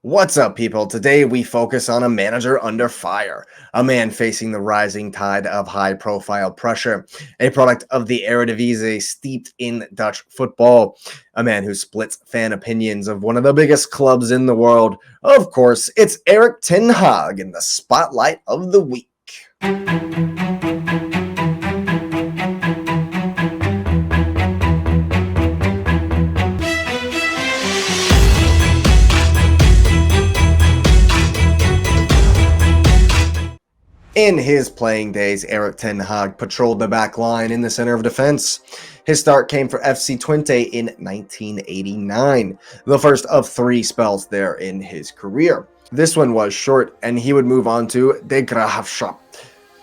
What's up, people? Today we focus on a manager under fire, a man facing the rising tide of high-profile pressure, a product of the Eredivisie steeped in Dutch football, a man who splits fan opinions of one of the biggest clubs in the world. Of course, it's Erik Ten Hag in the spotlight of the week. In his playing days, Erik Ten Hag patrolled the back line in the center of defense. His start came for FC Twente in 1989, the first of 3 spells there in his career. This one was short, and he would move on to De Graafschap,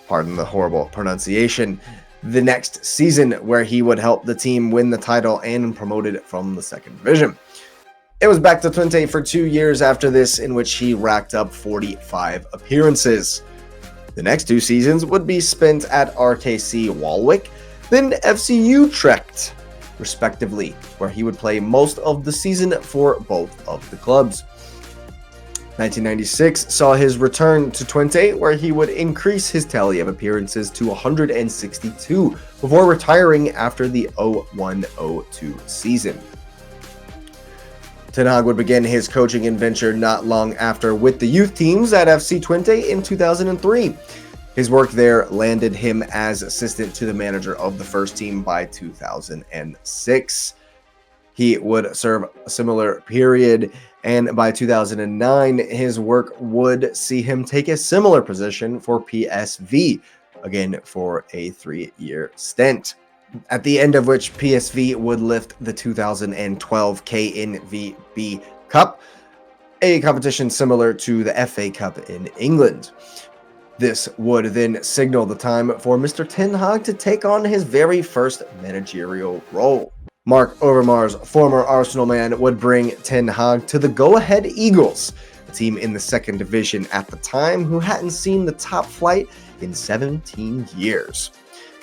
pardon the horrible pronunciation, the next season, where he would help the team win the title and promoted from the second division. It was back to Twente for 2 years after this, in which he racked up 45 appearances. The next 2 seasons would be spent at RKC Waalwijk, then FC Utrecht, respectively, where he would play most of the season for both of the clubs. 1996 saw his return to Twente, where he would increase his tally of appearances to 162 before retiring after the 01-02 season. Ten Hag would begin his coaching adventure not long after with the youth teams at FC Twente in 2003. His work there landed him as assistant to the manager of the first team by 2006. He would serve a similar period, and by 2009, his work would see him take a similar position for PSV, again for a 3-year stint, at the end of which PSV would lift the 2012 KNVB Cup, a competition similar to the FA Cup in England. This would then signal the time for Mr. Ten Hag to take on his very first managerial role. Mark Overmars, former Arsenal man, would bring Ten Hag to the Go Ahead Eagles, a team in the second division at the time who hadn't seen the top flight in 17 years.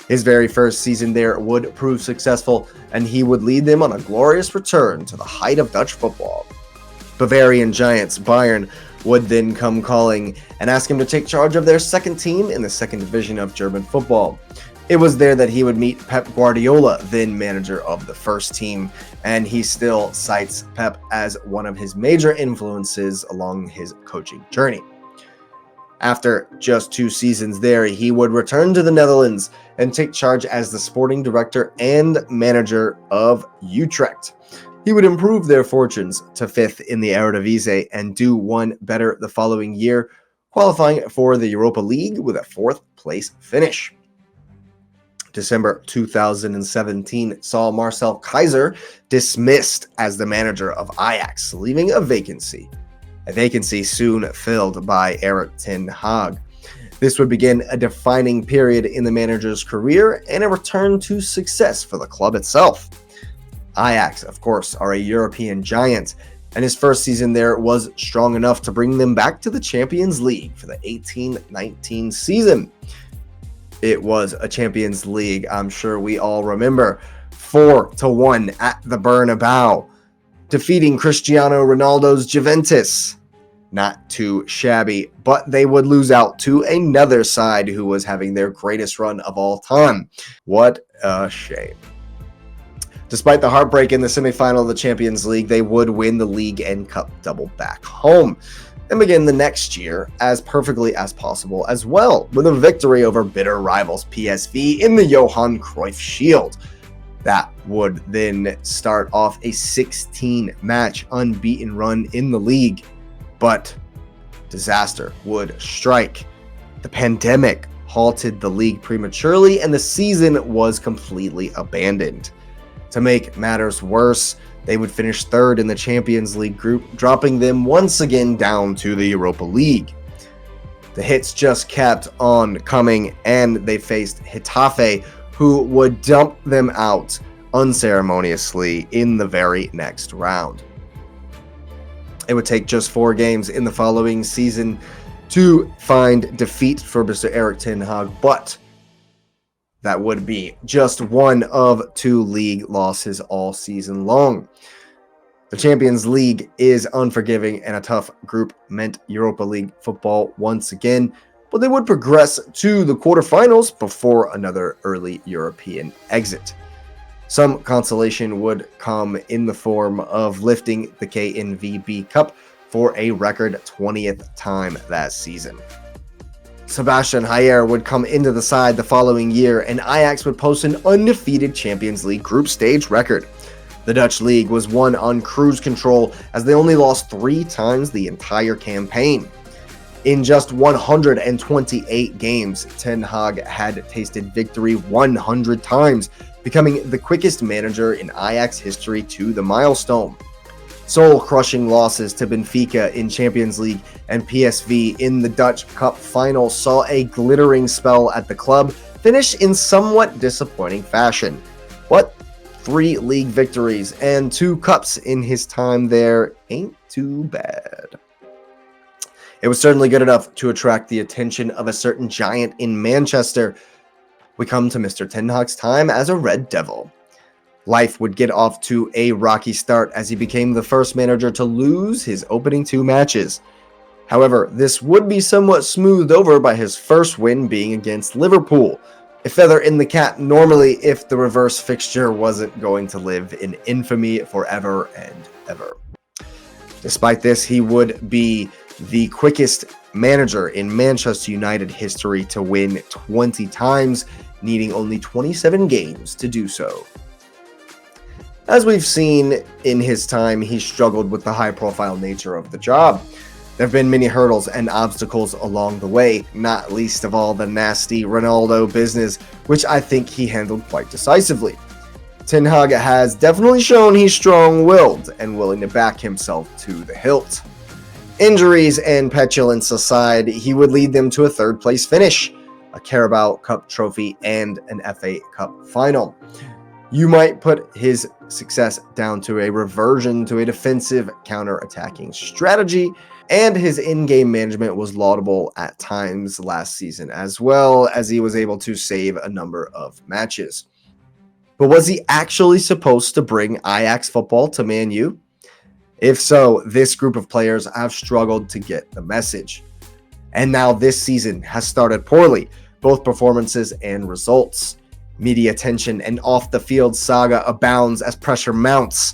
His very first season there would prove successful, and he would lead them on a glorious return to the height of Dutch football. Bavarian giants Bayern would then come calling and ask him to take charge of their second team in the second division of German football. It was there that he would meet Pep Guardiola, then manager of the first team, and he still cites Pep as one of his major influences along his coaching journey. After just 2 seasons there, he would return to the Netherlands and take charge as the sporting director and manager of Utrecht. He would improve their fortunes to 5th in the Eredivisie and do one better the following year, qualifying for the Europa League with a 4th place finish. December 2017 saw Marcel Keizer dismissed as the manager of Ajax, leaving a vacancy soon filled by Erik Ten Hag. This would begin a defining period in the manager's career and a return to success for the club itself. Ajax, of course, are a European giant, and his first season there was strong enough to bring them back to the Champions League for the 18-19 season. It was a Champions League I'm sure we all remember, 4-1 at the Bernabeu, defeating Cristiano Ronaldo's Juventus. Not too shabby, but they would lose out to another side who was having their greatest run of all time. What a shame. Despite the heartbreak in the semifinal of the Champions League, they would win the league and cup double back home and begin the next year as perfectly as possible as well, with a victory over bitter rivals PSV in the Johan Cruyff Shield. That would then start off a 16-match unbeaten run in the league. But disaster would strike. The pandemic halted the league prematurely, and the season was completely abandoned. To make matters worse, they would finish 3rd in the Champions League group, dropping them once again down to the Europa League. The hits just kept on coming, and they faced Getafe, who would dump them out unceremoniously in the very next round. It would take just 4 games in the following season to find defeat for Mr. Erik Ten Hag, but that would be just one of 2 league losses all season long. The Champions League is unforgiving, and a tough group meant Europa League football once again, but they would progress to the quarterfinals before another early European exit. Some consolation would come in the form of lifting the KNVB Cup for a record 20th time that season. Sebastian Haller would come into the side the following year, and Ajax would post an undefeated Champions League group stage record. The Dutch league was won on cruise control as they only lost 3 times the entire campaign. In just 128 games, Ten Hag had tasted victory 100 times, becoming the quickest manager in Ajax history to the milestone. Soul-crushing losses to Benfica in Champions League and PSV in the Dutch Cup final saw a glittering spell at the club finish in somewhat disappointing fashion. But 3 league victories and 2 cups in his time there ain't too bad. It was certainly good enough to attract the attention of a certain giant in Manchester. We come to Mr. Ten Hag's time as a Red Devil. Life would get off to a rocky start as he became the first manager to lose his opening 2 matches. However, this would be somewhat smoothed over by his first win being against Liverpool, a feather in the cap normally if the reverse fixture wasn't going to live in infamy forever and ever. Despite this, he would be the quickest manager in Manchester United history to win 20 times, needing only 27 games to do so. As we've seen in his time, he struggled with the high-profile nature of the job. There have been many hurdles and obstacles along the way, not least of all the nasty Ronaldo business, which I think he handled quite decisively. Ten Hag has definitely shown he's strong-willed and willing to back himself to the hilt. Injuries and petulance aside, he would lead them to a 3rd-place finish, a Carabao Cup trophy, and an FA Cup final. You might put his success down to a reversion to a defensive counter-attacking strategy, and his in-game management was laudable at times last season, as well as he was able to save a number of matches. But was he actually supposed to bring Ajax football to Man U? If so, this group of players have struggled to get the message. And now this season has started poorly, both performances and results. Media attention and off-the-field saga abounds as pressure mounts,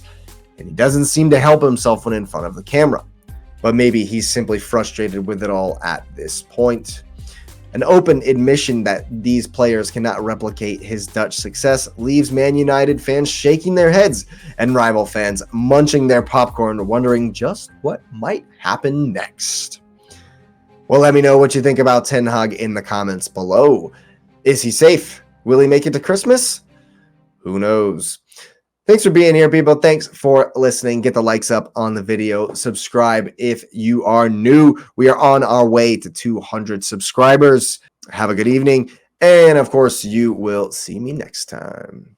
and he doesn't seem to help himself when in front of the camera. But maybe he's simply frustrated with it all at this point. An open admission that these players cannot replicate his Dutch success leaves Man United fans shaking their heads and rival fans munching their popcorn, wondering just what might happen next. Well, let me know what you think about Ten Hag in the comments below. Is he safe? Will he make it to Christmas? Who knows? Thanks for being here, people. Thanks for listening. Get the likes up on the video. Subscribe if you are new. We are on our way to 200 subscribers. Have a good evening. And, of course, you will see me next time.